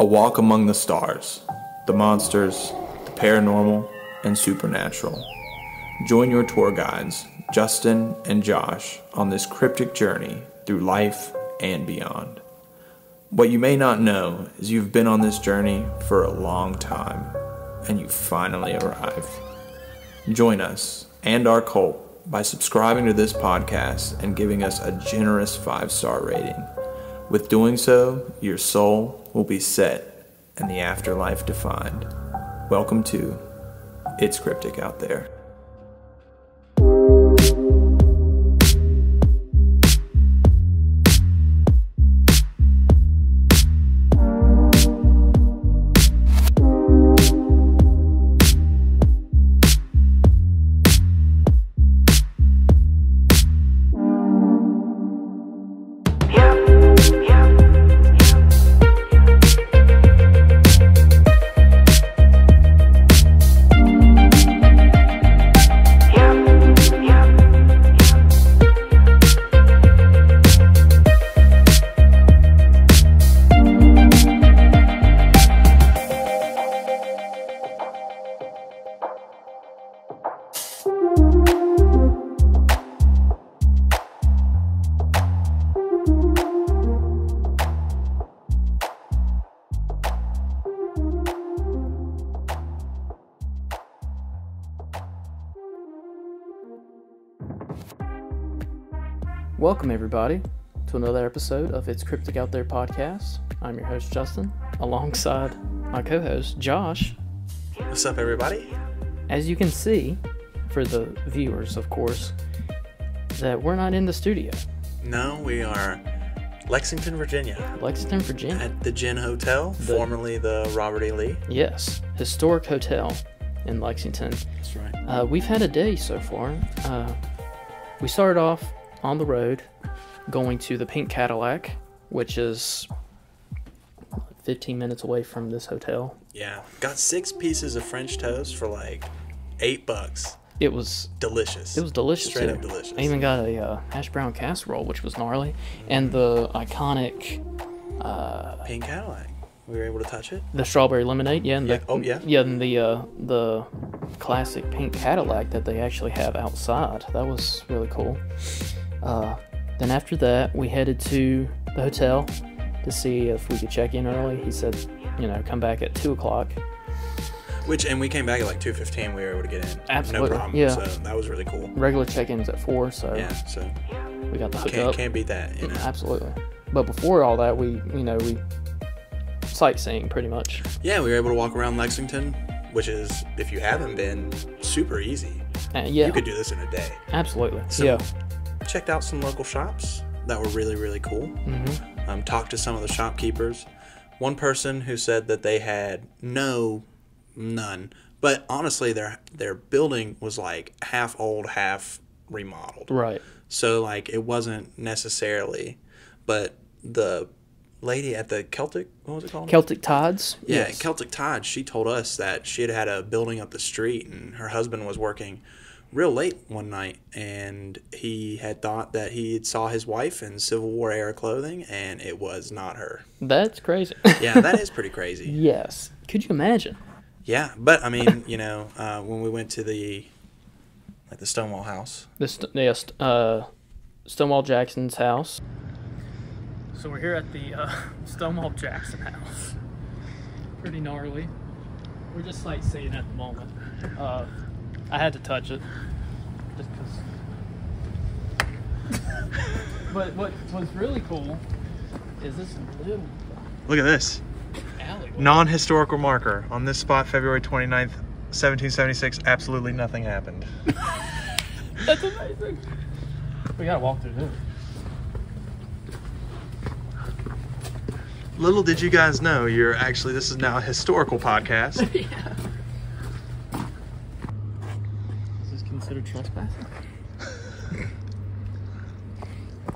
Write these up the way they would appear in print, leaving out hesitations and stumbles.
A walk among the stars, the monsters, the paranormal, and supernatural. Join your tour guides, Justin and Josh, on this cryptic journey through life and beyond. What you may not know is you've been on this journey for a long time, and you finally arrived. Join us and our cult by subscribing to this podcast and giving us a generous 5-star rating. With doing so, your soul will be set and the afterlife defined. Welcome to It's Cryptic Out There. Welcome everybody to another episode of It's Cryptic Out There podcast. I'm your host Justin, alongside my co-host Josh. What's up, everybody? As you can see, for the viewers of course, that we're not in the studio. No, we are Lexington, Virginia. At the Gin Hotel, formerly the Robert E. Lee. Yes, historic hotel in Lexington. That's right. We've had a day so far. We started off on the road, going to the Pink Cadillac, which is 15 minutes away from this hotel. Yeah, got 6 pieces of French toast for like $8. It was delicious. It was delicious. Straight up delicious. I even got a hash brown casserole, which was gnarly, and the iconic Pink Cadillac. We were able to touch it. The strawberry lemonade, yeah. And and the classic Pink Cadillac that they actually have outside. That was really cool. Then after that, we headed to the hotel to see if we could check in early. He said, come back at 2 o'clock. And we came back at like 2:15. We were able to get in. Absolutely. No problem. Yeah. So that was really cool. Regular check-in's at 4, so so we got the hook up. Can't beat that. Absolutely. But before all that, we sightseeing pretty much. Yeah, we were able to walk around Lexington, which is, if you haven't been, super easy. Yeah. You could do this in a day. Absolutely. So, checked out some local shops that were really, really cool. Mm-hmm. Talked to some of the shopkeepers. One person who said that they had none. But honestly, their building was like half old, half remodeled. Right. So like it wasn't necessarily, but the lady at the Celtic, what was it called? Celtic Tides? Yeah, yes. Celtic Tides. She told us that she had a building up the street and her husband was working real late one night, and he had thought that he saw his wife in Civil War era clothing, and it was not her. That's crazy. Yeah, that is pretty crazy. Yes. Could you imagine? Yeah, but I mean, when we went to the Stonewall house. Stonewall Jackson's house. So we're here at the Stonewall Jackson house. Pretty gnarly. We're just sightseeing at the moment. I had to touch it, just because. But what was really cool is this little. Look at this. Alleyway. Non-historical marker. On this spot, February 29th, 1776, absolutely nothing happened. That's amazing. We gotta walk through this. Little did you guys know, this is now a historical podcast. Yeah. Is this considered trespassing?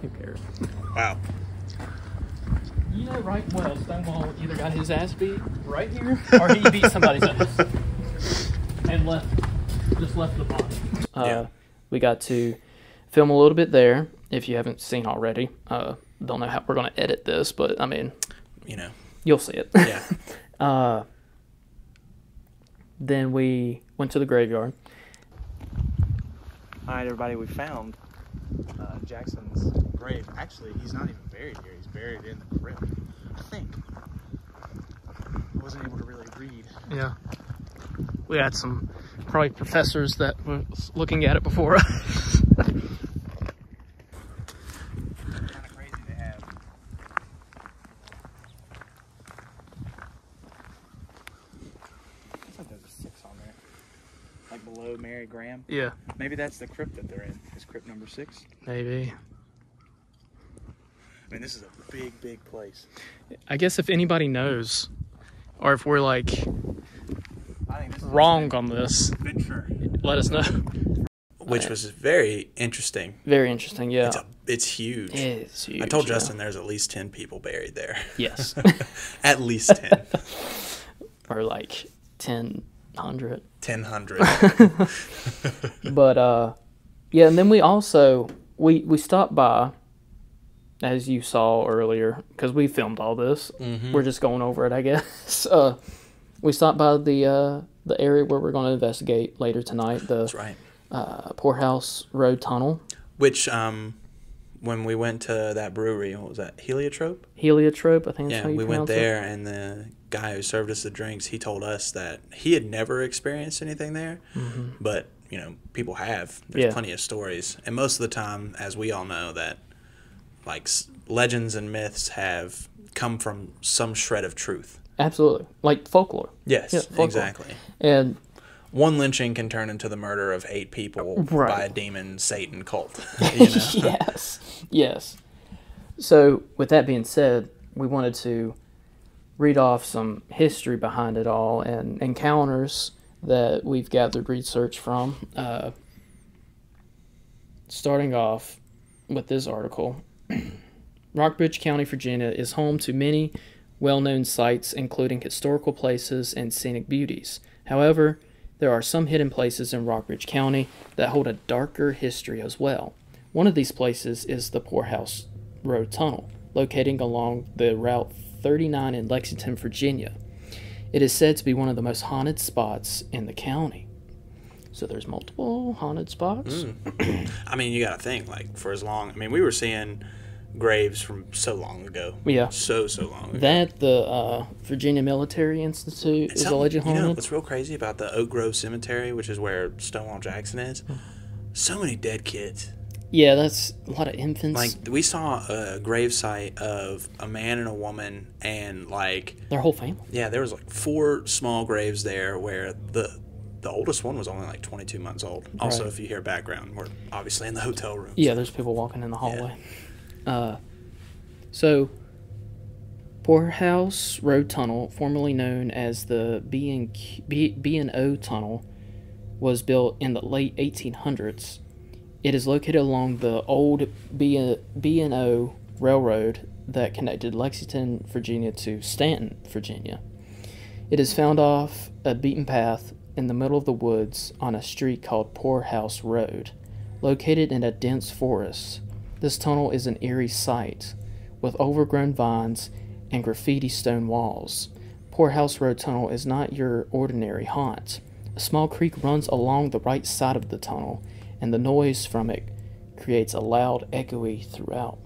Who cares? Wow. You know right well Stonewall either got his ass beat right here or he beat somebody's ass and left the body. We got to film a little bit there, if you haven't seen already. Don't know how we're going to edit this, but I mean, You'll see it. Yeah. Then we went to the graveyard. All right, everybody, we found Jackson's grave. Actually, he's not even buried here. He's buried in the crypt, I think. I wasn't able to really read. Yeah. We had some probably professors that were looking at it before us. Kind of crazy to have. Looks like there's a 6 on there. Like below Mary Graham. Yeah. Maybe that's the crypt that they're in. Is crypt number 6? Maybe. I mean, this is a big, big place. I guess if anybody knows, or if we're like I think this is wrong on this, adventure. let us know. Which was very interesting. Very interesting, yeah. It's huge. It's huge. I told yeah. Justin there's at least 10 people buried there. Yes. At least 10. Or like 1,000. 1,000. But yeah, and then we also we stopped by, as you saw earlier, because we filmed all this. Mm-hmm. We're just going over it, I guess. We stopped by the area where we're going to investigate later tonight. That's right. Poorhouse Road Tunnel. Which, when we went to that brewery, what was that, Heliotrope? Heliotrope, I think that's Yeah, how you we went pronounce there, and the guy who served us the drinks, he told us that he had never experienced anything there, but, you know, people have. There's plenty of stories. And most of the time, as we all know, that, like, legends and myths have come from some shred of truth. Absolutely. Like folklore. Yes, yeah, folklore. exactly. And one lynching can turn into the murder of 8 people right. by a demon Satan cult. You know? Yes. So, with that being said, we wanted to read off some history behind it all and encounters that we've gathered research from. Starting off with this article, Rockbridge County, Virginia is home to many well-known sites, including historical places and scenic beauties. However, there are some hidden places in Rockbridge County that hold a darker history as well. One of these places is the Poorhouse Road Tunnel, located along the Route 39 in Lexington, Virginia. It is said to be one of the most haunted spots in the county. So there's multiple haunted spots. I mean, you got to think, like, for as long... I mean, we were seeing graves from so long ago. Yeah. So long ago. That, the Virginia Military Institute is allegedly haunted. You know what's real crazy about the Oak Grove Cemetery, which is where Stonewall Jackson is? So many dead kids. Yeah, that's a lot of infants. Like, we saw a gravesite of a man and a woman and, like... their whole family. Yeah, there was, like, 4 small graves there where the oldest one was only, like, 22 months old. Also, right. If you hear background, we're obviously in the hotel room. Yeah, there's people walking in the hallway. So, Poorhouse Road Tunnel, formerly known as the B&O Tunnel, was built in the late 1800s. It is located along the old B&O Railroad that connected Lexington, Virginia to Stanton, Virginia. It is found off a beaten path in the middle of the woods on a street called Poorhouse Road, located in a dense forest. This tunnel is an eerie sight, with overgrown vines and graffiti stone walls. Poorhouse Road Tunnel is not your ordinary haunt. A small creek runs along the right side of the tunnel, and the noise from it creates a loud, echoey throughout.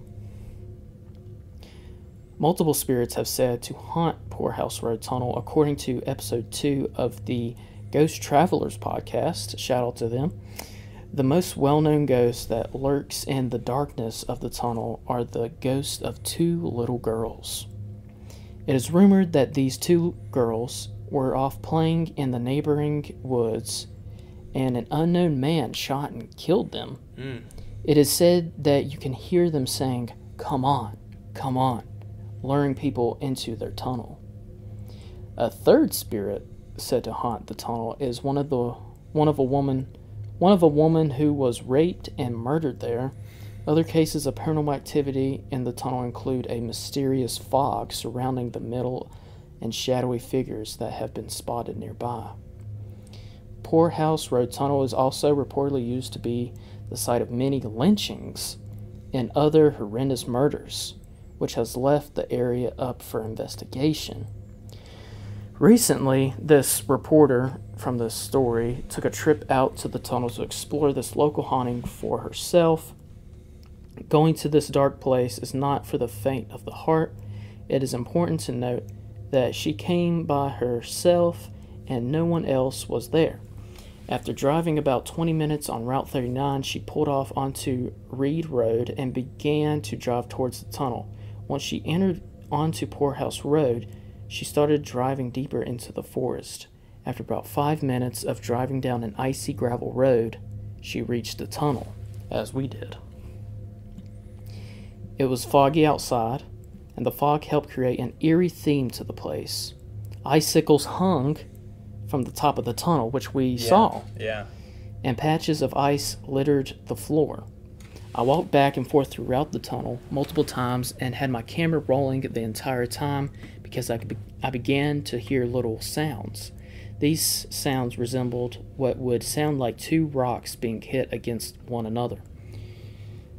Multiple spirits have said to haunt Poorhouse Road Tunnel, according to episode 2 of the Ghost Travelers podcast. Shout out to them. The most well-known ghost that lurks in the darkness of the tunnel are the ghosts of 2 little girls. It is rumored that these 2 girls were off playing in the neighboring woods, and an unknown man shot and killed them. It is said that you can hear them saying, "Come on, come on," luring people into their tunnel. A third spirit said to haunt the tunnel is one of a woman who was raped and murdered there. Other cases of paranormal activity in the tunnel include a mysterious fog surrounding the middle and shadowy figures that have been spotted nearby. Poorhouse Road Tunnel is also reportedly used to be the site of many lynchings and other horrendous murders, which has left the area up for investigation. Recently, this reporter from this story took a trip out to the tunnel to explore this local haunting for herself. Going to this dark place is not for the faint of the heart. It is important to note that she came by herself and no one else was there. After driving about 20 minutes on Route 39, she pulled off onto Reed Road and began to drive towards the tunnel. Once she entered onto Poorhouse Road, she started driving deeper into the forest. After about 5 minutes of driving down an icy gravel road, she reached the tunnel, as we did. It was foggy outside, and the fog helped create an eerie theme to the place. Icicles hung from the top of the tunnel, which we saw, and patches of ice littered the floor. I walked back and forth throughout the tunnel multiple times and had my camera rolling the entire time because I began to hear little sounds. These sounds resembled what would sound like two rocks being hit against one another.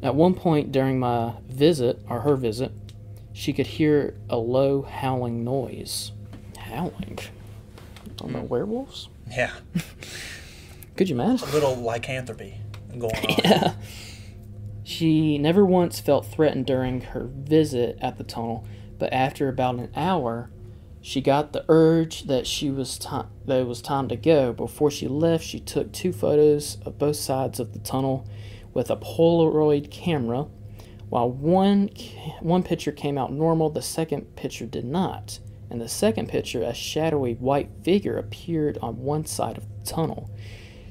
At one point during my visit, or her visit, she could hear a low howling noise. Howling? Talking about werewolves? Yeah. Could you imagine? A little lycanthropy going on. Yeah. She never once felt threatened during her visit at the tunnel, but after about an hour, she got the urge that it was time to go. Before she left, she took 2 photos of both sides of the tunnel with a Polaroid camera. While one picture came out normal, the second picture did not. In the second picture, a shadowy white figure appeared on one side of the tunnel.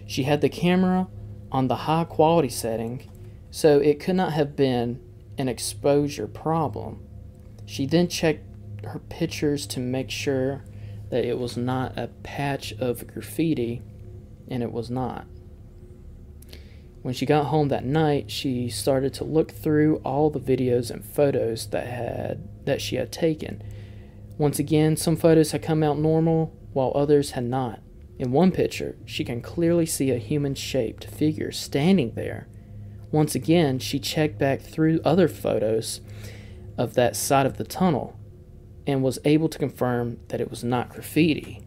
She had the camera on the high quality setting, so it could not have been an exposure problem. She then checked her pictures to make sure that it was not a patch of graffiti, and it was not. When she got home that night, she started to look through all the videos and photos that she had taken. Once again, some photos had come out normal, while others had not. In one picture, she can clearly see a human-shaped figure standing there. Once again, she checked back through other photos of that side of the tunnel and was able to confirm that it was not graffiti.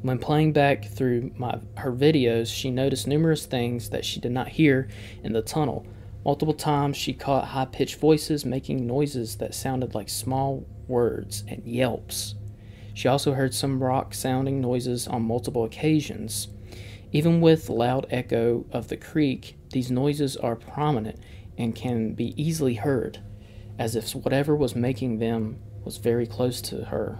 When playing back through her videos, she noticed numerous things that she did not hear in the tunnel. Multiple times she caught high-pitched voices making noises that sounded like small words and yelps. She also heard some rock-sounding noises on multiple occasions. Even with loud echo of the creek, these noises are prominent and can be easily heard, as if whatever was making them was very close to her.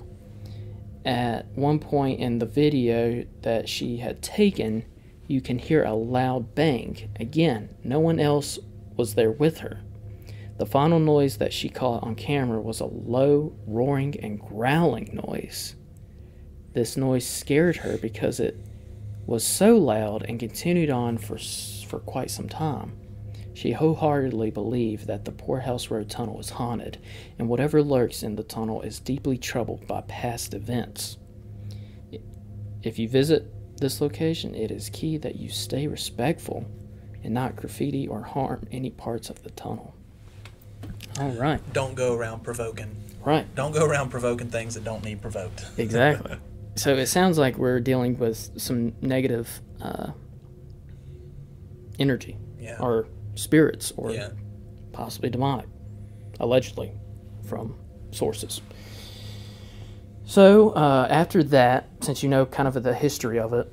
At one point in the video that she had taken, you can hear a loud bang. Again, no one else was there with her. The final noise that she caught on camera was a low, roaring, and growling noise. This noise scared her because it was so loud and continued on for quite some time. She wholeheartedly believed that the Poorhouse Road Tunnel is haunted, and whatever lurks in the tunnel is deeply troubled by past events. If you visit this location, it is key that you stay respectful and not graffiti or harm any parts of the tunnel. All right. Don't go around provoking. Right. Don't go around provoking things that don't need provoked. Exactly. So it sounds like we're dealing with some negative energy, or spirits, or possibly demonic, allegedly, from sources. So after that, since you know kind of the history of it,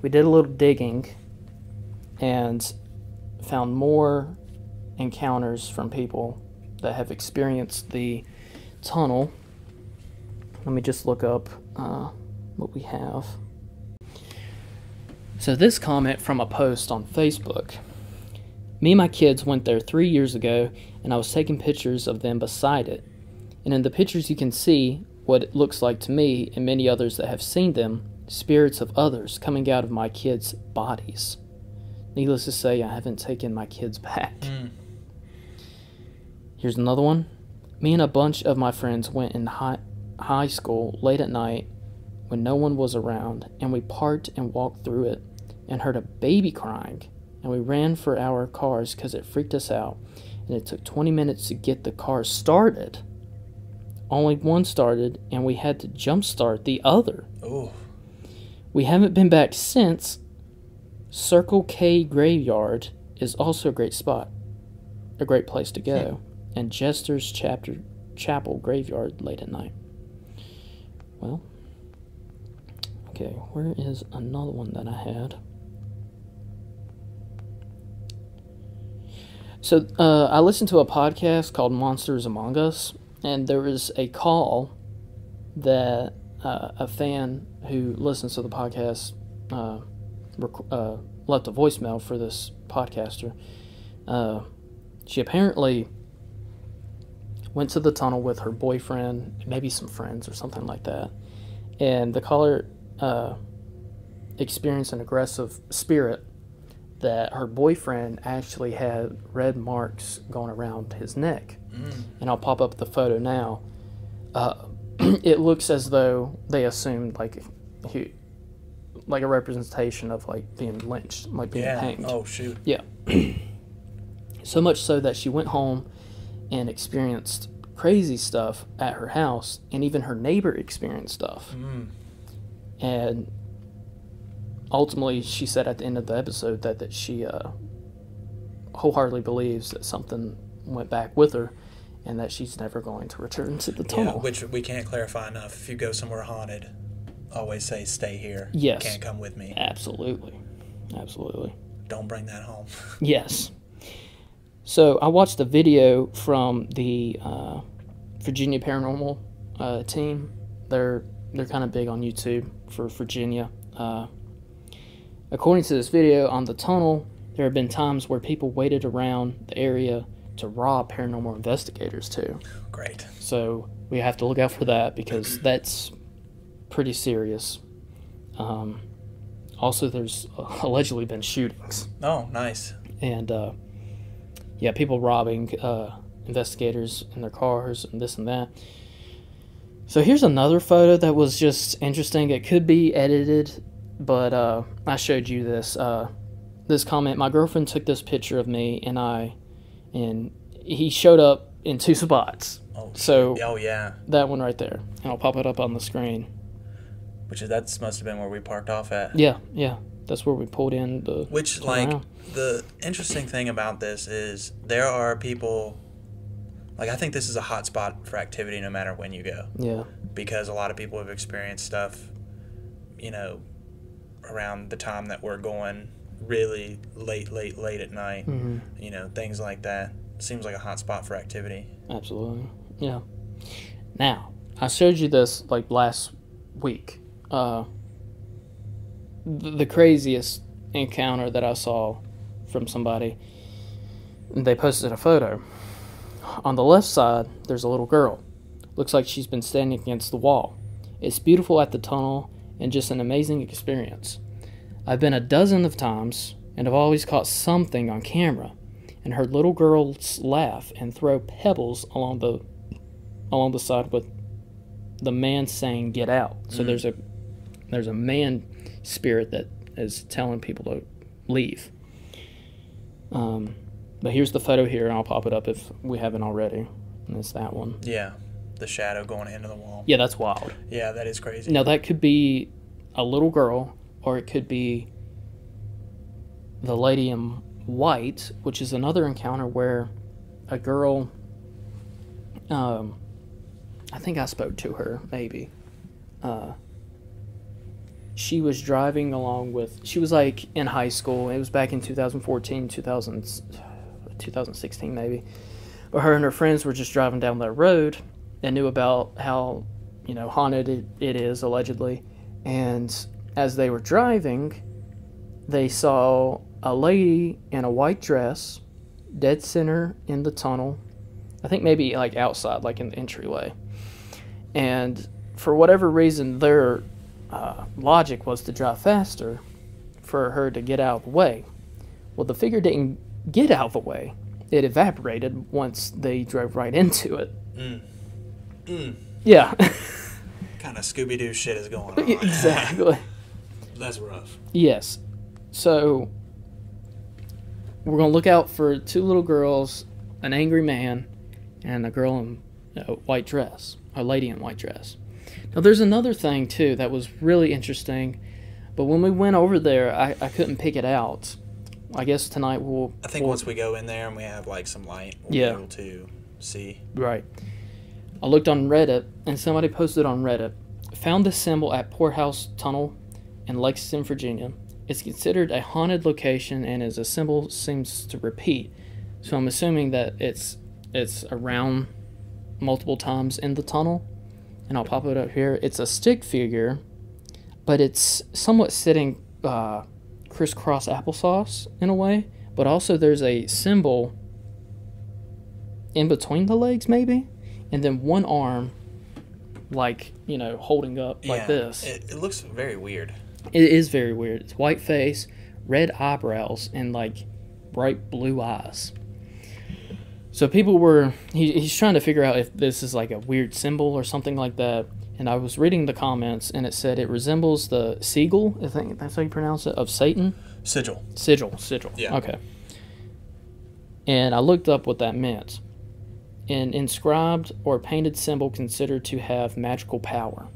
we did a little digging and found more encounters from people that have experienced the tunnel. Let me just look up what we have. So this comment from a post on Facebook. Me and my kids went there 3 years ago, and I was taking pictures of them beside it. And in the pictures you can see what it looks like to me and many others that have seen them, spirits of others coming out of my kids' bodies. Needless to say, I haven't taken my kids back. Here's another one. Me and a bunch of my friends went in high school late at night when no one was around, and we parked and walked through it and heard a baby crying and we ran for our cars because it freaked us out. And it took 20 minutes to get the car started. Only one started, and we had to jumpstart the other. Oh. We haven't been back since. Circle K Graveyard is also a great spot, a great place to go, and Jester's Chapel Graveyard late at night. Well, okay, where is another one that I had? So, I listened to a podcast called Monsters Among Us, and there was a call that a fan who listens to the podcast left a voicemail for this podcaster. She apparently went to the tunnel with her boyfriend, maybe some friends or something like that, and the caller experienced an aggressive spirit that her boyfriend actually had red marks going around his neck. And I'll pop up the photo now. It looks as though they assumed like a representation of like being lynched, like being hanged. Oh shoot. Yeah. So much so that she went home and experienced crazy stuff at her house, and even her neighbor experienced stuff. And ultimately, she said at the end of the episode that she wholeheartedly believes that something went back with her, and that she's never going to return to the tunnel. Yeah, which we can't clarify enough. If you go somewhere haunted, always say, stay here. Yes. You can't come with me. Absolutely. Absolutely. Don't bring that home. Yes. So I watched a video from the Virginia Paranormal team. They're kind of big on YouTube for Virginia. According to this video, on the tunnel, there have been times where people waited around the area to rob paranormal investigators too. Great. So we have to look out for that, because that's pretty serious. Also, there's allegedly been shootings. Oh, nice. And people robbing investigators in their cars and this and that. So here's another photo that was just interesting. It could be edited, but I showed you this. This comment, my girlfriend took this picture of me and he showed up in two spots. Oh yeah. That one right there. And I'll pop it up on the screen. That must have been where we parked off at. Yeah. That's where we pulled in. The interesting thing about this is there are people, I think this is a hot spot for activity no matter when you go. Yeah. Because a lot of people have experienced stuff, around the time that we're going really late at night. Mm-hmm. Things like that. Seems like a hot spot for activity. Absolutely. Yeah. Now, I showed you this last week. The craziest encounter that I saw from somebody. They posted a photo. On the left side, there's a little girl. Looks like she's been standing against the wall. It's beautiful at the tunnel and just an amazing experience. I've been a dozen of times and have always caught something on camera and heard little girls laugh and throw pebbles along the side with the man saying "get out." So there's a man spirit that is telling people to leave. But here's the photo here, and I'll pop it up if we haven't already. And it's that one. Yeah, the shadow going into the wall. Yeah, that's wild. Yeah, that is crazy. Now, that could be a little girl, or it could be the lady in white, which is another encounter where a girl, I think I spoke to her, maybe. She was driving along with, she was in high school. It was back in 2014, 2016 maybe. But her and her friends were just driving down that road and knew about how, haunted it is, allegedly. And as they were driving, they saw a lady in a white dress, dead center in the tunnel. I think maybe outside, in the entryway. And for whatever reason, their logic was to drive faster for her to get out of the way. Well, the figure didn't get out of the way. It evaporated once they drove right into it. Yeah. Kind of Scooby-Doo shit is going on. Exactly. That's rough. Yes. So we're going to look out for 2 little girls, an angry man, and a girl in a white dress, a lady in white dress. Now, there's another thing, too, that was really interesting, but when we went over there, I couldn't pick it out. I guess tonight I think once we go in there and we have, like, some light, we'll be able to see. Right. I looked on Reddit, and somebody posted on Reddit, found this symbol at Poorhouse Tunnel in Lexington, Virginia. It's considered a haunted location, and as a symbol seems to repeat. So I'm assuming that it's around multiple times in the tunnel. And I'll pop it up here. It's a stick figure, but it's somewhat sitting crisscross applesauce in a way. But also there's a symbol in between the legs, maybe, and then one arm, like, holding up like this. It looks very weird. It is very weird. It's white face, red eyebrows, and like bright blue eyes. So people were, he's trying to figure out if this is like a weird symbol or something like that. And I was reading the comments, and it said it resembles the sigil, I think that's how you pronounce it, of Satan. Sigil. Yeah. Okay. And I looked up what that meant. An inscribed or painted symbol considered to have magical power.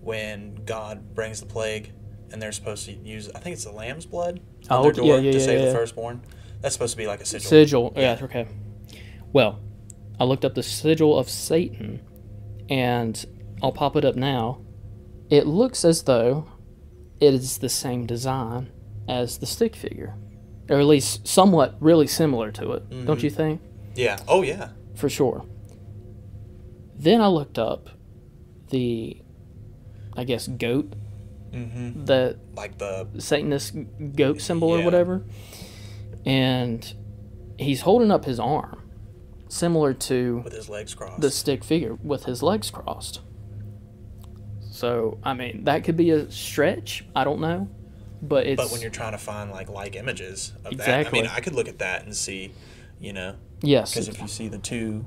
When God brings the plague, and they're supposed to use, I think it's the lamb's blood on their door to save the firstborn. That's supposed to be like a sigil. Sigil, yeah, okay. Well, I looked up the sigil of Satan, and I'll pop it up now. It looks as though it is the same design as the stick figure, or at least somewhat really similar to it. Don't you think? Yeah. Oh, yeah. For sure. Then I looked up the, I guess, goat. The like the Satanist goat symbol or whatever. And he's holding up his arm, similar to with his legs crossed. The stick figure with his legs crossed. So, I mean, that could be a stretch. I don't know. But when you're trying to find like images of exactly. that, I mean, I could look at that and see, Yes. Because if you see the 2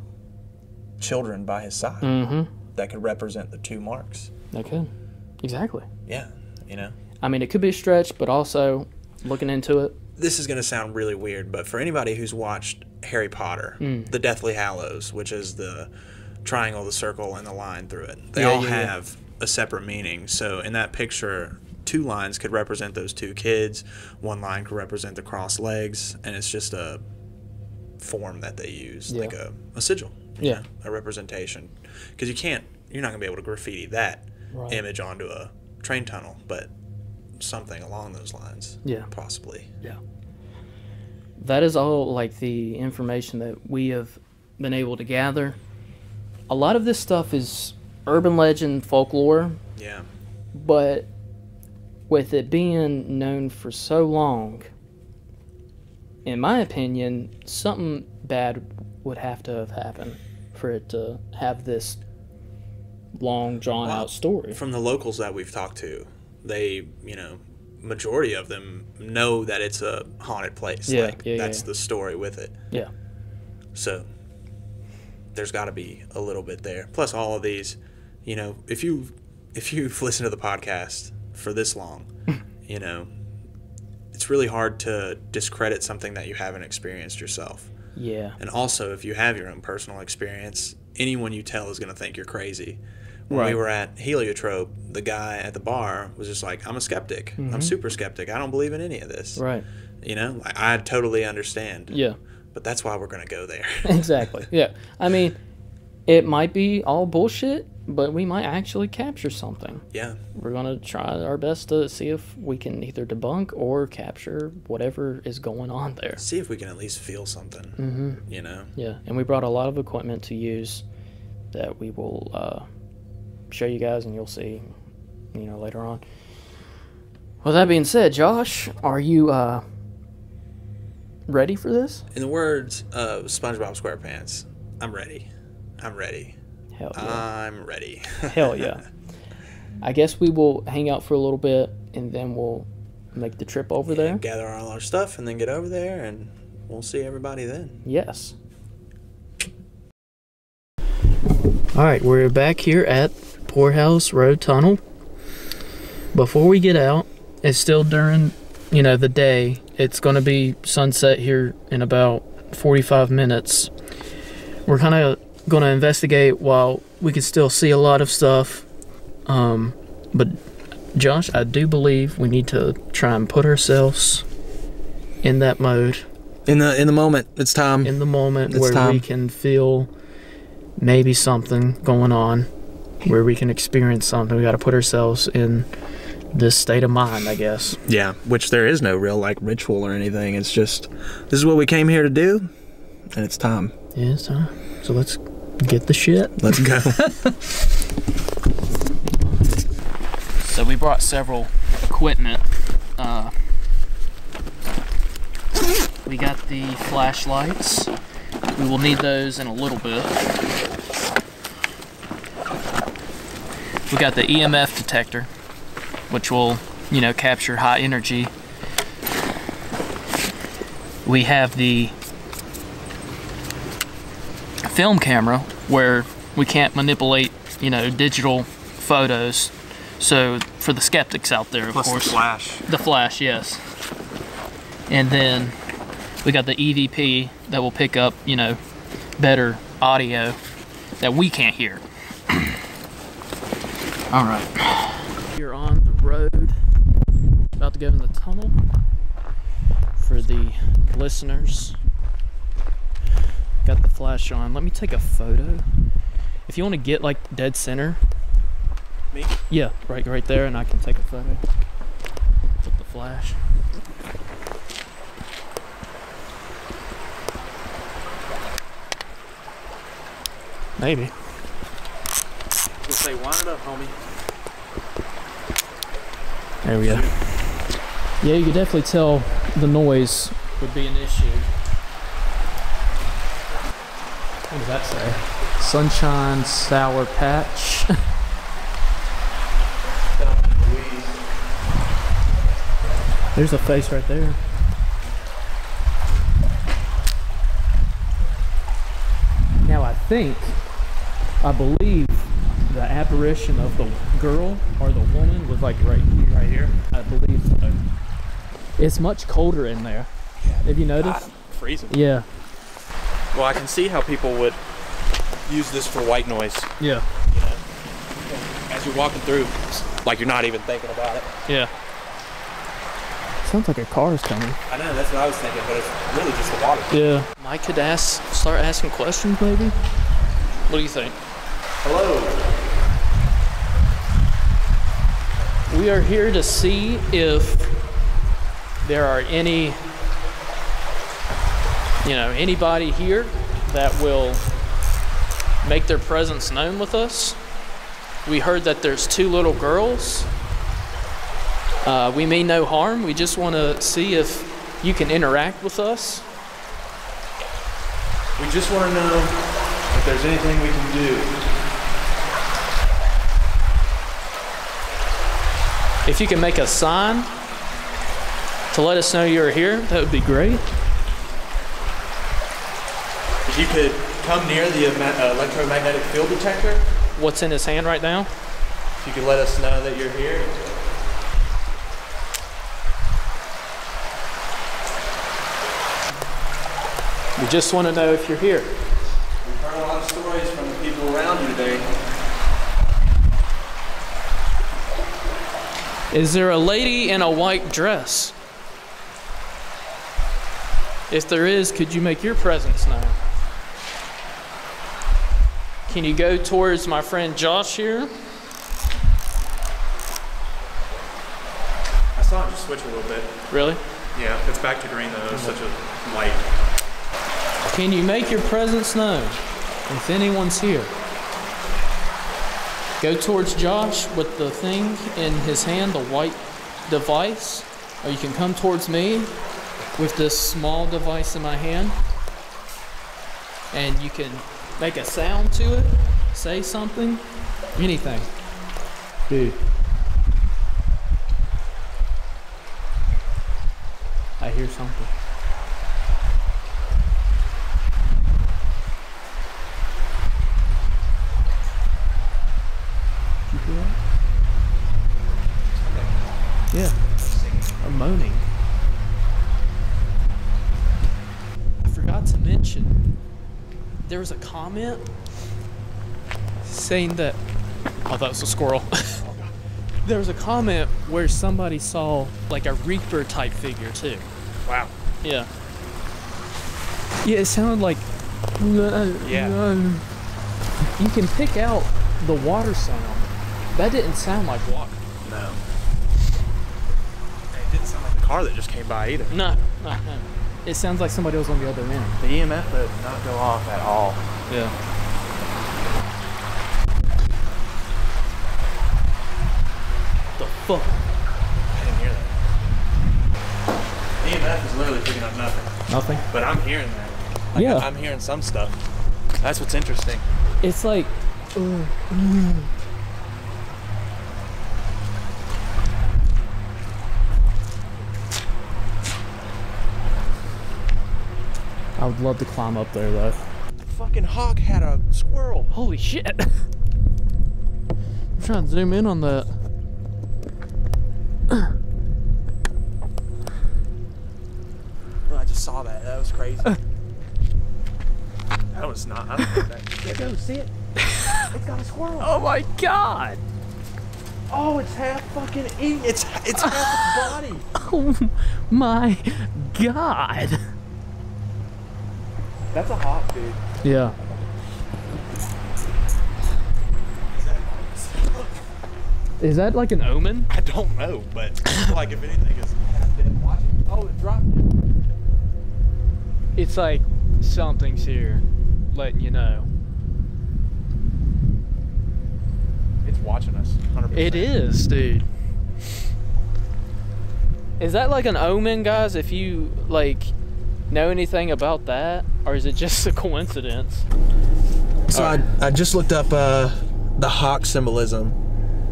children by his side, that could represent the 2 marks. That could. Exactly. Yeah, I mean, it could be a stretch, but also looking into it. This is going to sound really weird, but for anybody who's watched Harry Potter, the Deathly Hallows, which is the triangle, the circle, and the line through it, they all have a separate meaning. So in that picture, 2 lines could represent those 2 kids, 1 line could represent the crossed legs, and it's just a form that they use, like a sigil, a representation. Because you're not going to be able to graffiti that image onto a train tunnel, but something along those lines, possibly. Yeah. That is all like the information that we have been able to gather. A lot of this stuff is urban legend, folklore. Yeah. But with it being known for so long, in my opinion, something bad would have to have happened for it to have this long, drawn-out story. From the locals that we've talked to, they, majority of them know that it's a haunted place. That's the story with it. Yeah. So there's got to be a little bit there. Plus all of these, if you've listened to the podcast for this long, it's really hard to discredit something that you haven't experienced yourself. Yeah. And also, if you have your own personal experience, anyone you tell is going to think you're crazy. When we were at Heliotrope, the guy at the bar was just like, I'm a skeptic. I'm super skeptic. I don't believe in any of this. Right. I totally understand. Yeah. But that's why we're going to go there. Exactly. Yeah. I mean, it might be all bullshit, but we might actually capture something. Yeah. We're going to try our best to see if we can either debunk or capture whatever is going on there. See if we can at least feel something, Yeah. And we brought a lot of equipment to use that we will show you guys, and you'll see, later on. Well, that being said, Josh, are you ready for this? In the words of SpongeBob SquarePants, I'm ready. I'm ready. Hell yeah. I'm ready. Hell yeah. I guess we will hang out for a little bit, and then we'll make the trip over there. Gather all our stuff, and then get over there, and we'll see everybody then. Yes. All right, we're back here at Poorhouse Road Tunnel. Before we get out, it's still during, the day, It's going to be sunset here in about 45 minutes. We're kind of going to investigate while we can still see a lot of stuff. But Josh, I do believe we need to try and put ourselves in that mode. In the moment. It's time. In the moment it's where time. We can feel maybe something going on, where we can experience something. We got to put ourselves in this state of mind, I guess. Yeah, which there is no real like ritual or anything. It's just, this is what we came here to do, and it's time. Yeah, it's time. So let's get the shit. Let's go. So we brought several equipment. We got the flashlights. We will need those in a little bit. We got the EMF detector, which will, you know, capture high energy. We have the film camera, where we can't manipulate, you know, digital photos. So for the skeptics out there, of course. The flash. The flash, yes. And then we got the EVP that will pick up, you know, better audio that we can't hear. All right. You're on the road, about to go in the tunnel. For the listeners, got the flash on. Let me take a photo. If you want to get like dead center. Me? Yeah, right there, and I can take a photo with the flash. Maybe. Just say, wind it up, homie. There we go. Yeah, you could definitely tell the noise would be an issue. What does that say? Sunshine Sour Patch. There's a face right there. Now I believe the apparition of the girl or the woman was like right here. I believe so. It's much colder in there. Have you noticed? Freezing. Yeah. Well, I can see how people would use this for white noise. Yeah. You know, as you're walking through, like you're not even thinking about it. Yeah. Sounds like a car is coming. I know, that's what I was thinking, but it's really just the water. Yeah. Mike could start asking questions, maybe? What do you think? Hello. We are here to see if there are anybody here that will make their presence known with us. We heard that there's 2 little girls. We mean no harm. We just want to see if you can interact with us. We just want to know if there's anything we can do. If you can make a sign to let us know you're here, that would be great. If you could come near the electromagnetic field detector. What's in his hand right now? If you could let us know that you're here. We just want to know if you're here. We've heard a lot of stories from the people around you today. Is there a lady in a white dress? If there is, could you make your presence known? Can you go towards my friend Josh here? I saw him just switch a little bit. Really? Yeah, it's back to green though. It was such a light. Can you make your presence known if anyone's here? Go towards Josh with the thing in his hand, the white device, or you can come towards me with this small device in my hand, and you can make a sound to it, say something, anything. Dude. I hear something. Did you hear that? Yeah. A moaning. there was a comment saying that. Oh, that was a squirrel. There was a comment where somebody saw like a Reaper type figure too. Wow. Yeah. Yeah, it sounded like. Yeah. You can pick out the water sound. That didn't sound like water. No. It didn't sound like the car that just came by either. No. It sounds like somebody was on the other end. The EMF did not go off at all. Yeah. The fuck? I didn't hear that. EMF is literally picking up nothing. Nothing? But I'm hearing that. Like, Yeah. I'm hearing some stuff. That's what's interesting. It's like. I would love to climb up there though. The fucking hawk had a squirrel. Holy shit! I'm trying to zoom in on that. I just saw that. That was crazy. That was not. I don't think that. Yeah, go see it. It's got a squirrel. Oh my god! Oh, it's half fucking eating. It's half its body. Oh my god! That's a hawk, dude. Yeah. Is that like an omen? I don't know, but I feel like if anything is half dead, watch it. Oh, it dropped it. It's like something's here, letting you know. It's watching us. 100%. It is, dude. Is that like an omen, guys? If you like know anything about that, or is it just a coincidence? So I just looked up the hawk symbolism,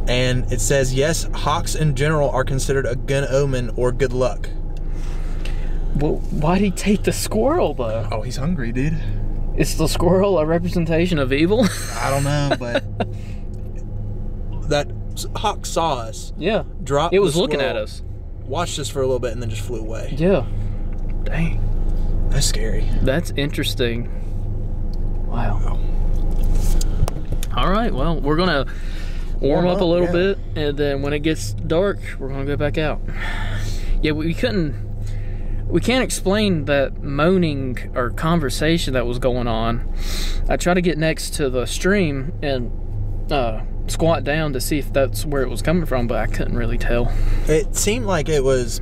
and it says yes, hawks in general are considered a good omen or good luck. Well, why'd he take the squirrel though? Oh, he's hungry, dude. Is the squirrel a representation of evil? I don't know, but that hawk saw us. Yeah. Dropped. It was the looking squirrel, at us. Watched us for a little bit, and then just flew away. Yeah. Dang. That's scary. That's interesting. Wow. All right, well, we're gonna warm up a little bit, and then when it gets dark, we're gonna go back out. Yeah, we can't explain that moaning or conversation that was going on. I tried to get next to the stream and squat down to see if that's where it was coming from, but I couldn't really tell. It seemed like it was,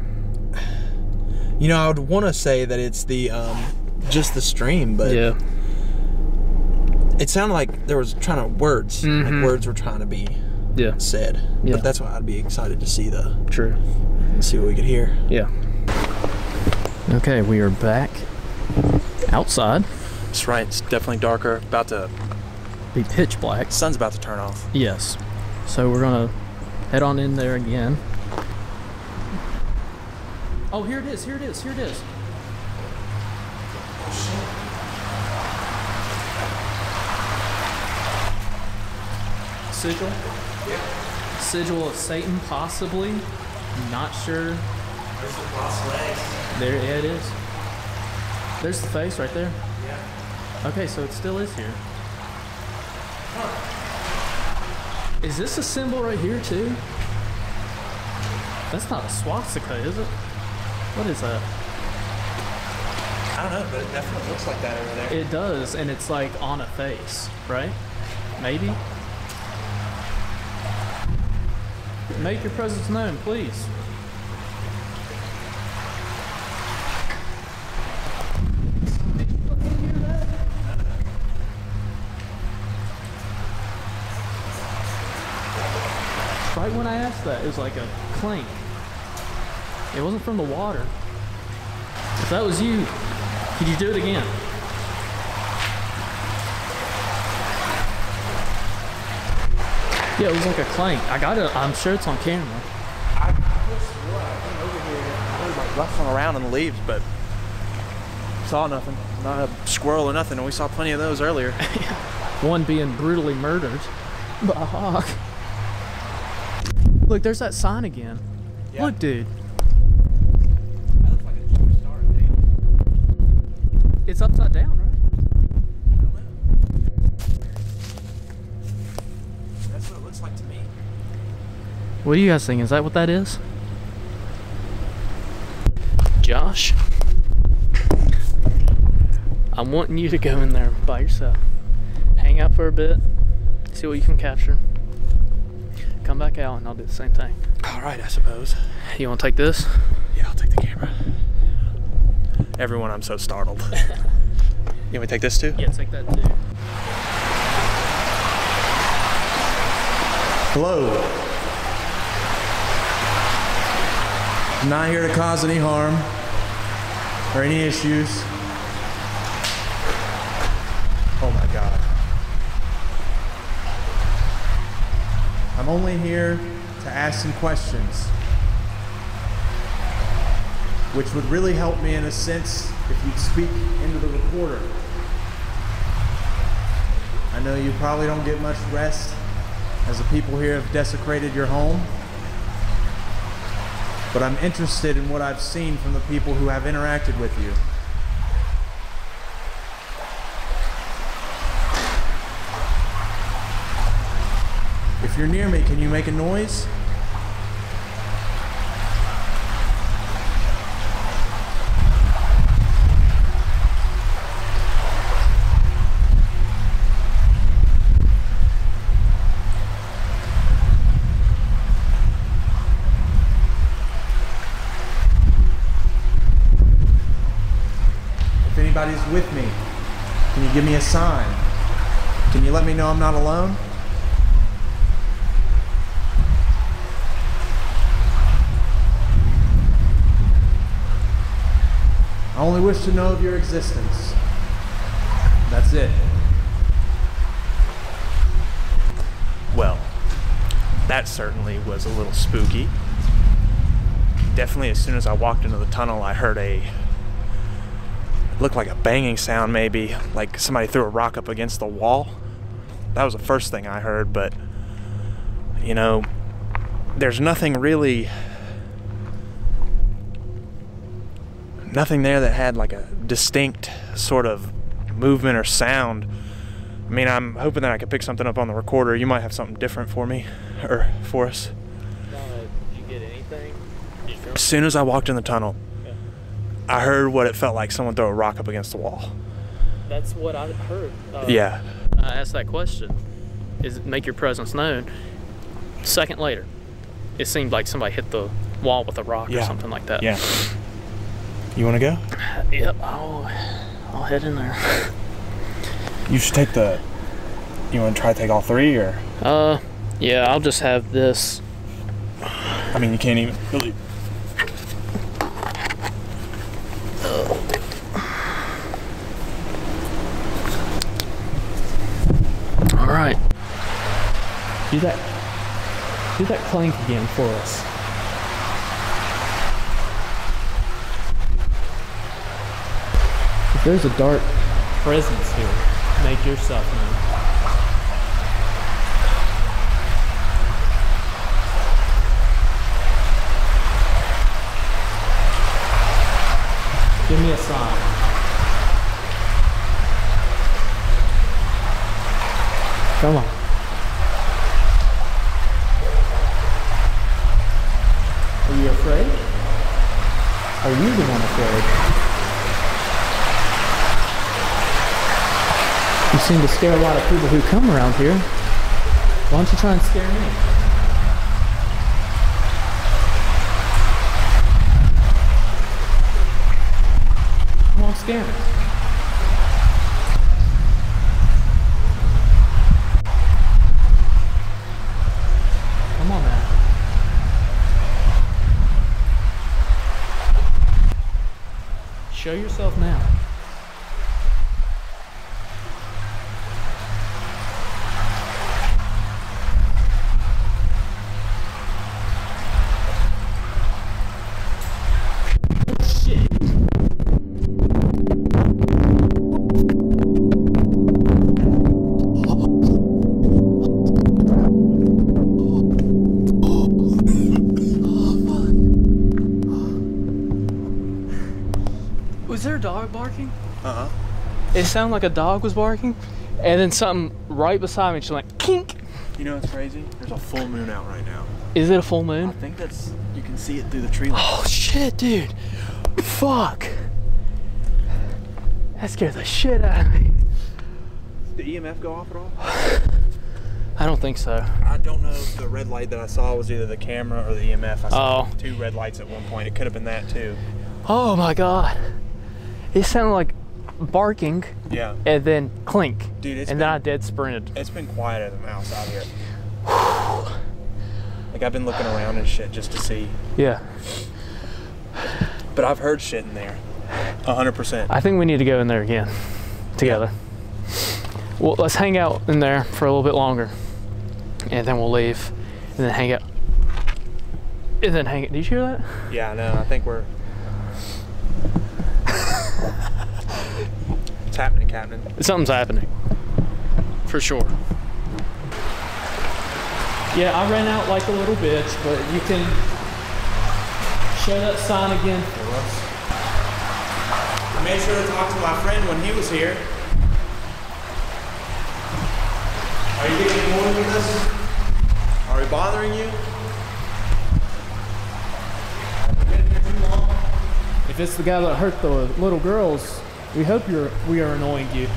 you know, I would want to say that it's the just the stream, but yeah, it sounded like there was like words were trying to be said. Yeah. But that's why I'd be excited to see True. See what we could hear. Yeah. Okay, we are back outside. That's right. It's definitely darker. About to Be pitch black. sun's about to turn off. Yes. So we're gonna head on in there again. Oh, here it is, here it is, here it is. Sigil? Yeah. Sigil of Satan, possibly. Not sure. There's the cross legs. There, yeah, it is. There's the face right there. Yeah. Okay, so it still is here. Is this a symbol right here too? That's not a swastika, is it? What is that? I don't know, but it definitely looks like that over there. It does, and it's like on a face, right? Maybe? Make your presence known, please. Right when I asked that, it was like a clink. It wasn't from the water. If that was you, could you do it again? Yeah, it was like a clank. I got it. I'm sure it's on camera. I swore I came over here. I was like rustling around in the leaves, but saw nothing. Not a squirrel or nothing, and we saw plenty of those earlier. One being brutally murdered by a hawk. Look, there's that sign again. Yeah. Look, dude. That looks like a shooting star, dude. It's upside down, right? I don't know. What do you guys think? Is that what that is? Josh, I'm wanting you to go in there by yourself. Hang out for a bit. See what you can capture. Come back out and I'll do the same thing. All right, I suppose. You want to take this? Yeah, I'll take the camera. Everyone, I'm so startled. You want me to take this too? Yeah, take that too. Hello. I'm not here to cause any harm or any issues. Oh my God. I'm only here to ask some questions, which would really help me in a sense if you'd speak into the recorder. I know you probably don't get much rest as the people here have desecrated your home, but I'm interested in what I've seen from the people who have interacted with you. If you're near me, can you make a noise? If anybody's with me, can you give me a sign? Can you let me know I'm not alone? I only wish to know of your existence. That's it. Well, that certainly was a little spooky. Definitely as soon as I walked into the tunnel, I heard it looked like a banging sound, maybe like somebody threw a rock up against the wall. That was the first thing I heard, but you know, there's nothing there that had like a distinct sort of movement or sound. I mean, I'm hoping that I could pick something up on the recorder. You might have something different for me, or for us. Did you get anything? As soon as I walked in the tunnel, I heard what it felt like someone throw a rock up against the wall. That's what I heard. Yeah. I asked that question. Is it make your presence known? Second later, it seemed like somebody hit the wall with a rock or something like that. Yeah. You want to go? Yep, I'll head in there. You should take you want to try to take all three, or? Yeah, I'll just have this. I mean, you can't even really. All right. Do that clank again for us. If there's a dark presence here, make yourself known. Give me a sign. Come on. Are you afraid? Are you the one afraid? You seem to scare a lot of people who come around here. Why don't you try and scare me? Come on, scare me. Come on now. Show yourself now. Was there a dog barking? It sounded like a dog was barking, and then something right beside me just went kink. You know what's crazy? There's a full moon out right now. Is it a full moon? I think you can see it through the tree line. Oh shit, dude. Fuck. That scared the shit out of me. Did the EMF go off at all? I don't think so. I don't know if the red light that I saw was either the camera or the EMF. I saw 2 red lights at one point. It could have been that too. Oh my god. It sounded like barking. Yeah. And then clink. Dude, then I dead sprinted. It's been quiet as a mouse out here. Like I've been looking around and shit just to see. Yeah. But I've heard shit in there. 100%. I think we need to go in there again. Together. Well, let's hang out in there for a little bit longer. And then we'll leave. And then hang out. And then hang out. Did you hear that? Yeah, no, I think we're... What's happening, Captain? Something's happening. For sure. Yeah, I ran out like a little bitch, but you can show that sign again for us. I made sure to talk to my friend when he was here. Are you getting bored with this? Are we bothering you? Have we been here too long? If it's the guy that hurt the little girls, we hope we are annoying you.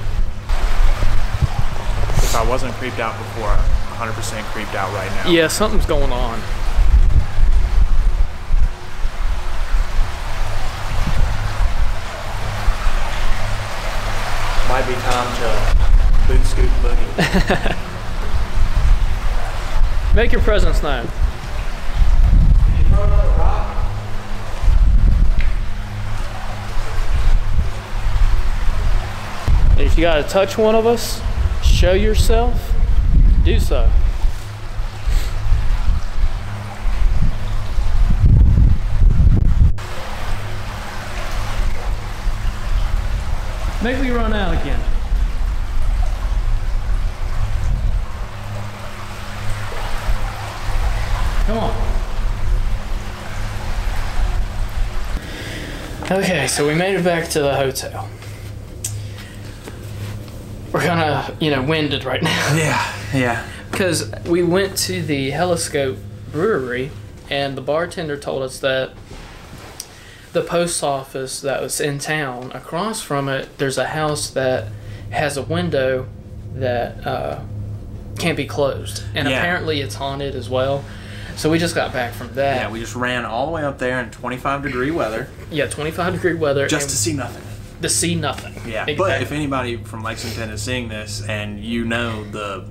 If I wasn't creeped out before, I'm 100% creeped out right now. Yeah, something's going on. Might be time to boot scoot boogie. Make your presence known. Can you throw another rock? If you gotta touch one of us, show yourself, do so. Maybe we run out again. Come on. Okay, so we made it back to the hotel. We're kinda, winded right now. Yeah. Because we went to the Telescope Brewery, and the bartender told us that the post office that was in town, across from it, there's a house that has a window that can't be closed. And apparently it's haunted as well. So we just got back from that. Yeah, we just ran all the way up there in 25-degree weather. Yeah, 25-degree weather. Just to see nothing. To see nothing. Yeah, exactly. But if anybody from Lexington is seeing this and you know the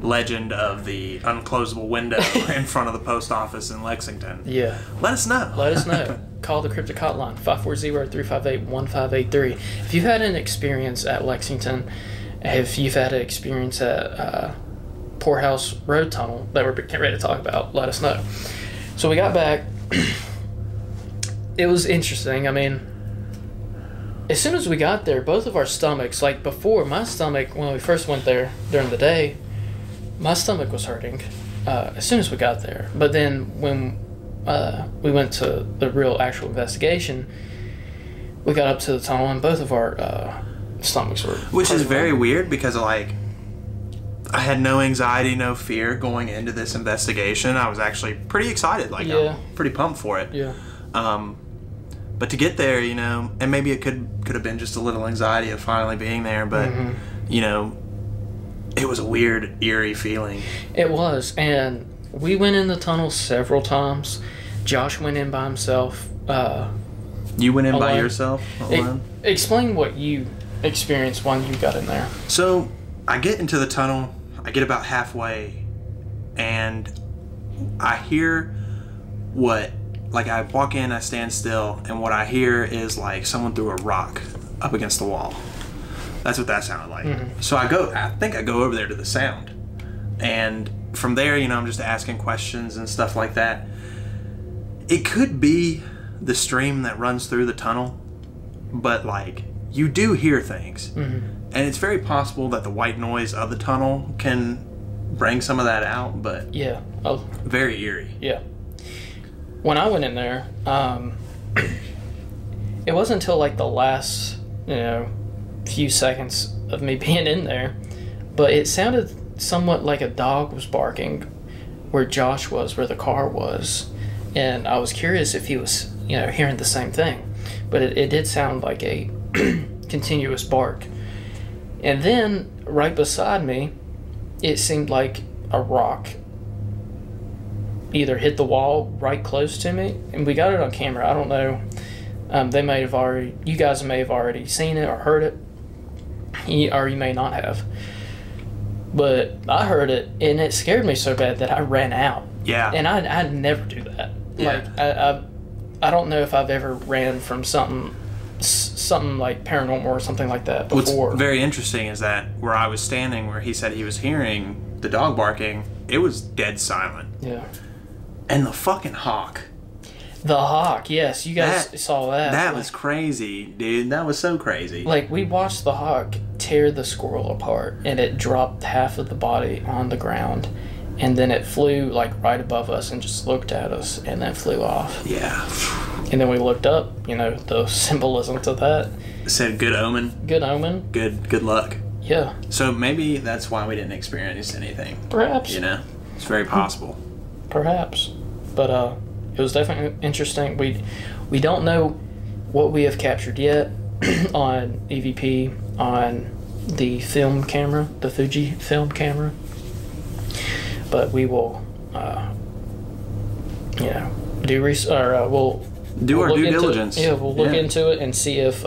legend of the unclosable window in front of the post office in Lexington, let us know. Let us know. Call the Cryptic Hotline, 540-358-1583. If you've had an experience at Lexington, if you've had an experience at Poorhouse Road Tunnel that we're getting ready to talk about, let us know. So we got back. It was interesting. I mean, as soon as we got there, both of our stomachs, like before, my stomach, when we first went there during the day, my stomach was hurting as soon as we got there. But then when we went to the real actual investigation, we got up to the tunnel and both of our stomachs were... Which is very weird because, like, I had no anxiety, no fear going into this investigation. I was actually pretty excited. Like, I'm pretty pumped for it. Yeah. But to get there, and maybe it could have been just a little anxiety of finally being there, but, it was a weird, eerie feeling. It was, and we went in the tunnel several times. Josh went in by himself. You went in alone. by yourself? Alone? Explain what you experienced when you got in there. So, I get into the tunnel, I get about halfway, and I hear I walk in, I stand still, and what I hear is like someone threw a rock up against the wall. That's what that sounded like. Mm-hmm. So I think I go over there to the sound. And from there, I'm just asking questions and stuff like that. It could be the stream that runs through the tunnel, but you do hear things. Mm-hmm. And it's very possible that the white noise of the tunnel can bring some of that out, but very eerie. Yeah. When I went in there, it wasn't until the last, few seconds of me being in there, but it sounded somewhat like a dog was barking where Josh was, where the car was. And I was curious if he was, hearing the same thing. But it did sound like a continuous bark. And then, right beside me, it seemed like a rock either hit the wall right close to me. And we got it on camera. I don't know. You guys may have already seen it or heard it. Or you may not have. But I heard it, and it scared me so bad that I ran out. Yeah. And I'd never do that. Yeah. Like, I don't know if I've ever ran from something like paranormal or something like that before. What's very interesting is that where I was standing, where he said he was hearing the dog barking, it was dead silent. Yeah. And the fucking hawk. The hawk, yes. You guys saw that. That was crazy, dude. That was so crazy. Like, we watched the hawk tear the squirrel apart, and it dropped half of the body on the ground. And then it flew, like, right above us and just looked at us and then flew off. Yeah. And then we looked up, the symbolism to that. It said good omen. Good omen. Good luck. Yeah. So maybe that's why we didn't experience anything. Perhaps. It's very possible. Perhaps. But it was definitely interesting. We don't know what we have captured yet on EVP, on the film camera, the Fuji film camera. But we will, do we'll do our due diligence. Yeah, we'll look into it and see if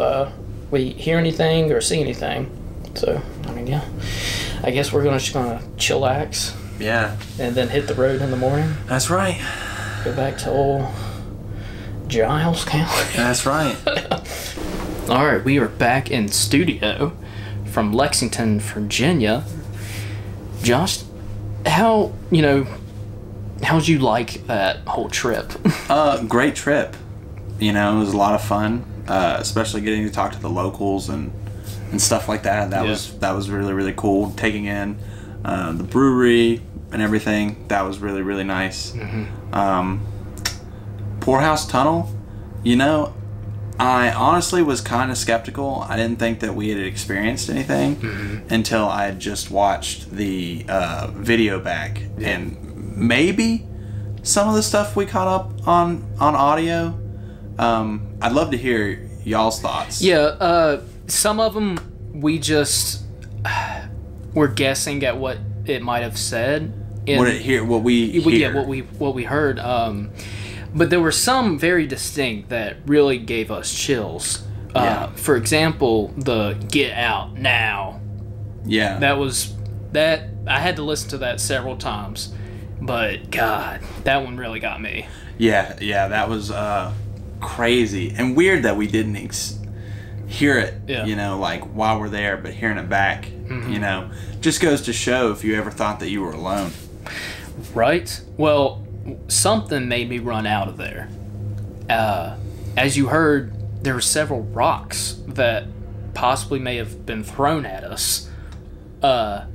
we hear anything or see anything. So, I guess we're just gonna chillax. Yeah. And then hit the road in the morning. That's right. Go back to old Giles County. That's right. All right, we are back in studio from Lexington, Virginia. Josh, how'd you like that whole trip? Great trip. It was a lot of fun, especially getting to talk to the locals and stuff like that. That was really, really cool. Taking in the brewery and everything. That was really, really nice. Mm-hmm. Poorhouse Tunnel, I honestly was kind of skeptical. I didn't think that we had experienced anything until I had just watched the video back. Yeah. And maybe some of the stuff we caught up on audio. I'd love to hear y'all's thoughts. Yeah, some of them we just were guessing at what it might have said. What we heard. But there were some very distinct that really gave us chills. For example, the "Get out now." Yeah. That I had to listen to that several times, but God, that one really got me. Yeah, that was crazy and weird that we didn't hear it. Yeah. Like while we're there, but hearing it back, just goes to show if you ever thought that you were alone. Right. Well, something made me run out of there. As you heard, there were several rocks that possibly may have been thrown at us. The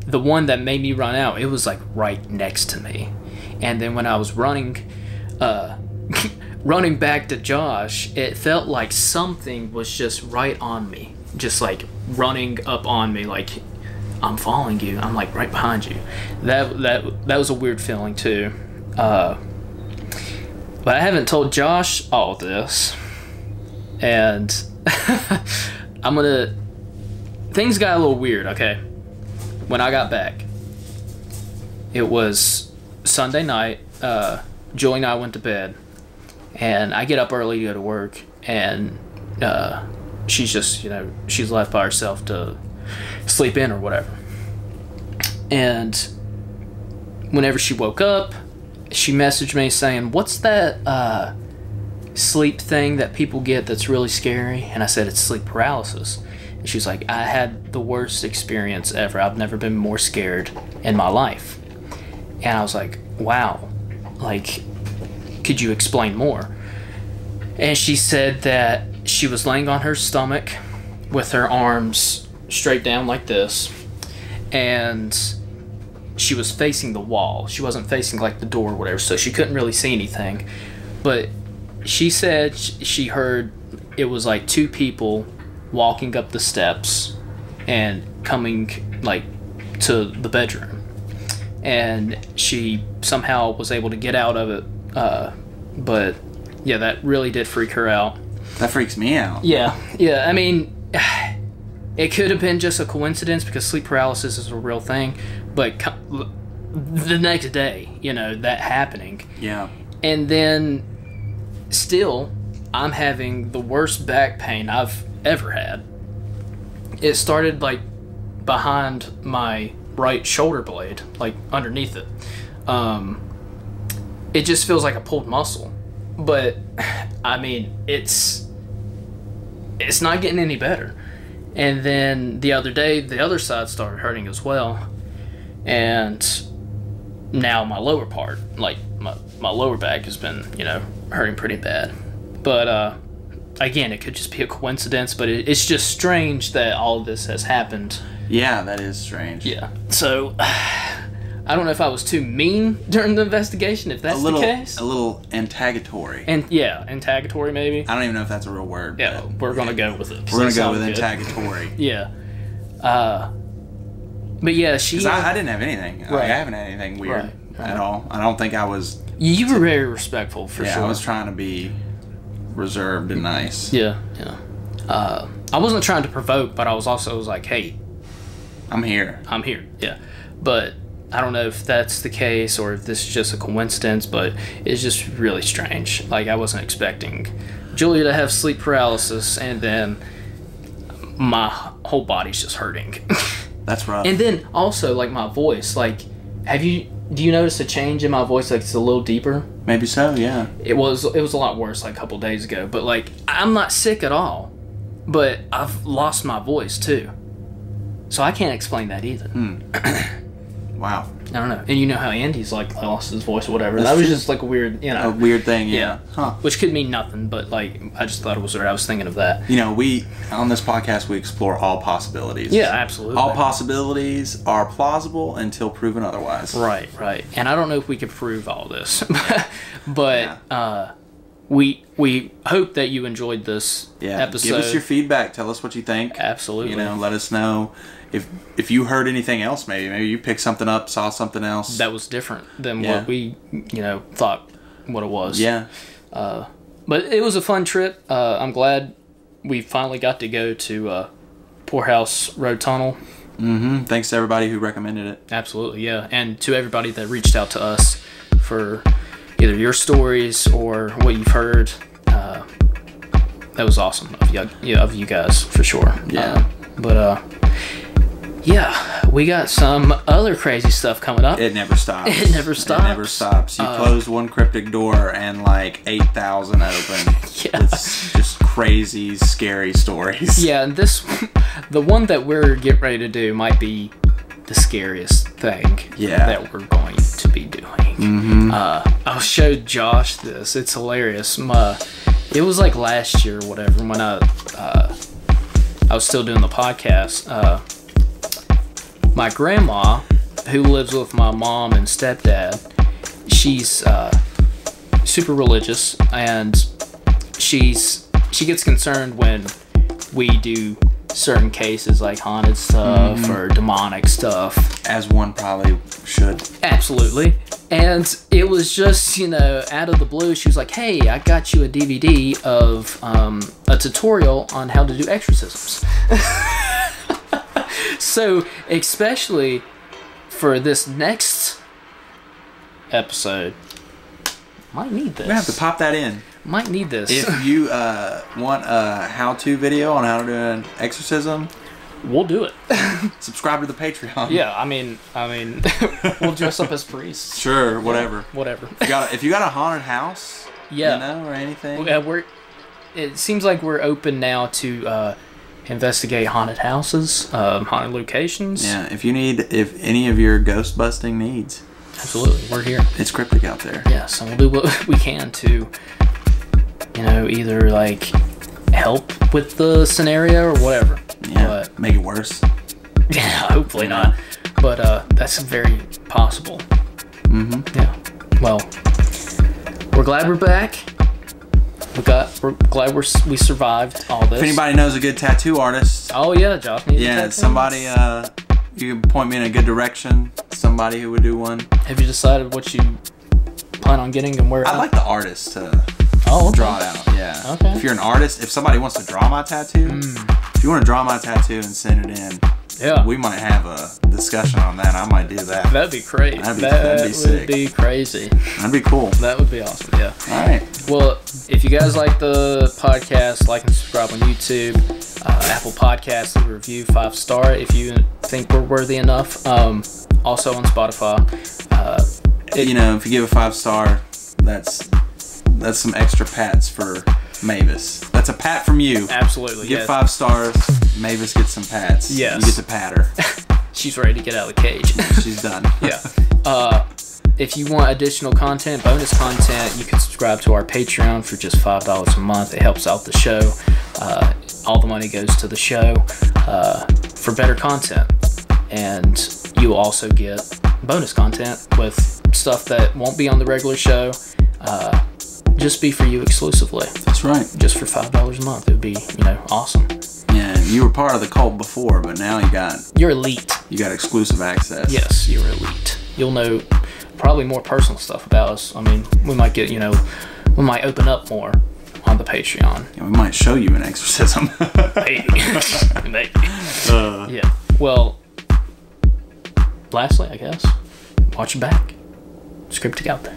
one that made me run out, it was like right next to me. And then when I was running back to Josh, it felt like something was just right on me. Just like running up on me, like, I'm following you. I'm like right behind you. That was a weird feeling too. But I haven't told Josh all this, and things got a little weird. Okay, when I got back, it was Sunday night. Julie and I went to bed, and I get up early to go to work, and she's just she's left by herself to sleep in or whatever. And whenever she woke up, she messaged me saying, "What's that sleep thing that people get that's really scary?" And I said, "It's sleep paralysis." And she's like, "I had the worst experience ever. I've never been more scared in my life." And I was like, "Wow, like, could you explain more?" And she said that she was laying on her stomach with her arms straight down like this, and she was facing the wall. She wasn't facing like the door or whatever, so she couldn't really see anything. But she said she heard it was like two people walking up the steps and coming like to the bedroom, and she somehow was able to get out of it. But yeah, that really did freak her out. That freaks me out. Yeah. I mean, it could have been just a coincidence because sleep paralysis is a real thing, but the next day, that happening. Yeah. And then still, I'm having the worst back pain I've ever had. It started like behind my right shoulder blade, like underneath it. It just feels like a pulled muscle. But I mean, it's not getting any better. And then the other day, the other side started hurting as well. And now my lower part, like my lower back has been, hurting pretty bad. But again, it could just be a coincidence, but it's just strange that all of this has happened. Yeah, that is strange. Yeah. So I don't know if I was too mean during the investigation, if that's the case. A little antagatory. And yeah, antagatory maybe. I don't even know if that's a real word. Yeah, we're gonna go with it. We're gonna go with antagatory. Yeah. But yeah, she. I didn't have anything. Right. I haven't had anything weird at all. I don't think I was. You were very respectful for sure. Yeah, I was trying to be reserved and nice. Yeah. I wasn't trying to provoke, but I was like, hey, I'm here. Yeah. But I don't know if that's the case or if this is just a coincidence, but it's just really strange. Like, I wasn't expecting Julia to have sleep paralysis, and then my whole body's just hurting. That's rough. And then also, like, my voice, like, do you notice a change in my voice? Like, it's a little deeper? Maybe so, yeah. It was a lot worse like a couple days ago, but like, I'm not sick at all, but I've lost my voice too. So I can't explain that either. Wow. I don't know. And you know how Andy's like lost his voice or whatever. That was just like a weird, A weird thing, yeah. Huh. Which could mean nothing, but like, I just thought it was weird. I was thinking of that. We, on this podcast, we explore all possibilities. Yeah, absolutely. All possibilities are plausible until proven otherwise. Right. And I don't know if we could prove all this, but we hope that you enjoyed this episode. Give us your feedback. Tell us what you think. Absolutely. Let us know if you heard anything else. Maybe you picked something up, saw something else that was different than what we thought what it was. Yeah. But it was a fun trip. I'm glad we finally got to go to Poorhouse Road Tunnel. Mm-hmm. Thanks to everybody who recommended it. Absolutely, yeah. And to everybody that reached out to us for either your stories or what you've heard. That was awesome of you guys, for sure. Yeah. We got some other crazy stuff coming up. It never stops. It never stops. You close one cryptic door and like 8,000 open. Yeah. It's just crazy, scary stories. Yeah, and the one that we're getting ready to do might be the scariest thing that we're going to be doing. Mm-hmm. I'll show Josh this. It's hilarious. It was like last year or whatever when I was still doing the podcast. My grandma, who lives with my mom and stepdad, she's super religious, and she gets concerned when we do certain cases like haunted stuff or demonic stuff. As one probably should. Absolutely. And it was just, out of the blue, she was like, hey, I got you a DVD of a tutorial on how to do exorcisms. So, especially for this next episode, might need this. We have to pop that in. Might need this. If you want a how-to video on how to do an exorcism, we'll do it. Subscribe to the Patreon. Yeah, I mean, we'll dress up as priests. Sure, whatever. Whatever. If you got a haunted house, or anything. It seems like we're open now to investigate haunted houses, haunted locations. Yeah, if any of your ghost busting needs. Absolutely, we're here. It's Cryptic out there. Yes, and we'll do what we can to, either like help with the scenario or whatever. Yeah, but make it worse. Yeah, hopefully not. But that's very possible. Mm-hmm. Yeah. Well, we're glad we're back. We're glad we survived all this. If anybody knows a good tattoo artist. Oh yeah, Josh needs a tattoo. Somebody You can point me in a good direction. Somebody who would do one. Have you decided what you plan on getting and where? I'd like the artist to draw it out. Yeah. Okay. If you're an artist, if somebody wants to draw my tattoo, if you want to draw my tattoo and send it in, yeah, we might have a discussion on that. I might do that. That'd be great. That'd be sick. That would be crazy. That'd be cool. That would be awesome. Yeah. All right. Well, if you guys like the podcast, like and subscribe on YouTube, Apple Podcasts, leave a review 5-star if you think we're worthy enough. Also on Spotify. If you give a 5-star, that's some extra pats for Mavis. That's a pat from you. Absolutely. Give 5 stars. Mavis gets some pats. Yes. You get to pat her. She's ready to get out of the cage. She's done. Yeah. If you want additional content, bonus content, you can subscribe to our Patreon for just $5 a month. It helps out the show. All the money goes to the show for better content. And you will also get bonus content with stuff that won't be on the regular show. Just be for you exclusively. That's right. Just for $5 a month. It would be, awesome. Yeah, you were part of the cult before, but now you're elite. You got exclusive access. Yes, you're elite. You'll know probably more personal stuff about us. I mean, we might get, we might open up more on the Patreon. Yeah, we might show you an exorcism. Maybe. Maybe. Yeah. Well, lastly, I guess, watch your back. It's Cryptic out there.